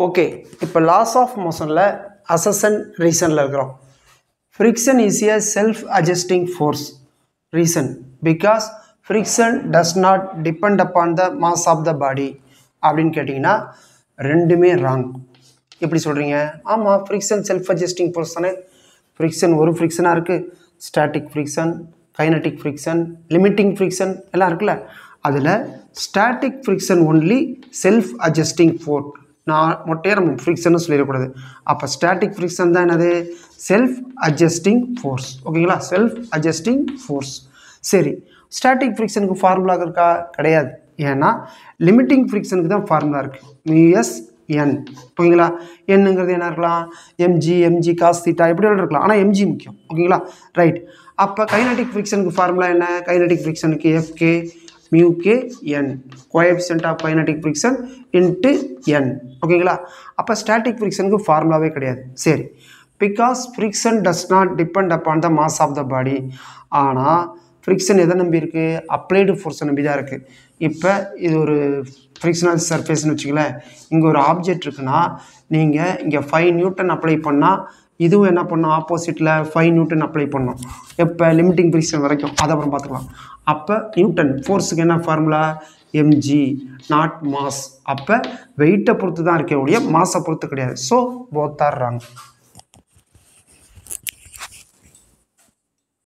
Okay, இப்போ laws of மோஷனில் assertion ரீசனில் இருக்கிறோம். Friction is a self adjusting force. Reason because friction does not depend upon the mass of the body அப்படின்னு கேட்டிங்கன்னா ரெண்டுமே wrong. எப்படி சொல்கிறீங்க? ஆமாம், ஃப்ரிக்ஷன் செல்ஃப் அட்ஜஸ்டிங் ஃபோர்ஸ் தானே. ஃப்ரிக்ஷன் ஒரு ஃப்ரிக்ஷனாக இருக்குது. Static friction, kinetic friction, limiting friction எல்லாம் இருக்குல்ல. அதில் static friction only self adjusting force. நான் மொட்டையே நம்ம ஃப்ரிக்ஷன்னு சொல்லிடக்கூடாது. அப்போ ஸ்டாட்டிக் ஃப்ரிக்ஷன் தான் என்னது? Self adjusting force. ஓகேங்களா? Self adjusting force. சரி, ஸ்டாட்டிக் ஃப்ரிக்ஷனுக்கு ஃபார்முலா இருக்கா? கிடையாது. ஏன்னா லிமிட்டிங் ஃப்ரிக்ஷனுக்கு தான் ஃபார்முலா இருக்குது. Mu s N. ஓகேங்களா? என்னங்கிறது என்ன இருக்கலாம்? எம்ஜி காஸ் தீட்டா எப்படி இருக்கலாம். ஆனால் எம்ஜி முக்கியம். ஓகேங்களா? ரைட். அப்போ கைனட்டிக் ஃப்ரிக்ஷனுக்கு ஃபார்முலா என்ன? கைனட்டிக் ஃப்ரிக்ஷனுக்கு FK mu k n, coefficient of kinetic friction into n. ஓகேங்களா? அப்போ ஸ்டாட்டிக் ஃப்ரிக்ஷனுக்கு ஃபார்முலாவே கிடையாது. சரி, because friction does not depend upon the mass of the body. ஆனால் ஃப்ரிக்ஷன் எதை நம்பி இருக்குது? அப்ளைடு ஃபோர்ஸை நம்பி தான் இருக்குது. இப்போ இது ஒரு ஃப்ரிக்ஷனல் சர்ஃபேஸ்னு வச்சுங்களேன். இங்கே ஒரு ஆப்ஜெக்ட் இருக்குன்னா நீங்கள் இங்கே 5 நியூட்டன் அப்ளை பண்ணால் இதுவும் என்ன பண்ணணும்? ஆப்போசிட்டில் 5 நியூட்டன் அப்ளை பண்ணணும். எப்போ? லிமிட்டிங் ஃப்ரிக்ஷன் வரைக்கும். அதை அப்புறம் பார்த்துக்கலாம். அப்போ நியூட்டன் ஃபோர்ஸுக்கு என்ன ஃபார்முலா? MG not mass. அப்போ வெயிட்டை பொறுத்து தான் இருக்கே ஒழிய மாஸை பொறுத்து கிடையாது. So both are wrong.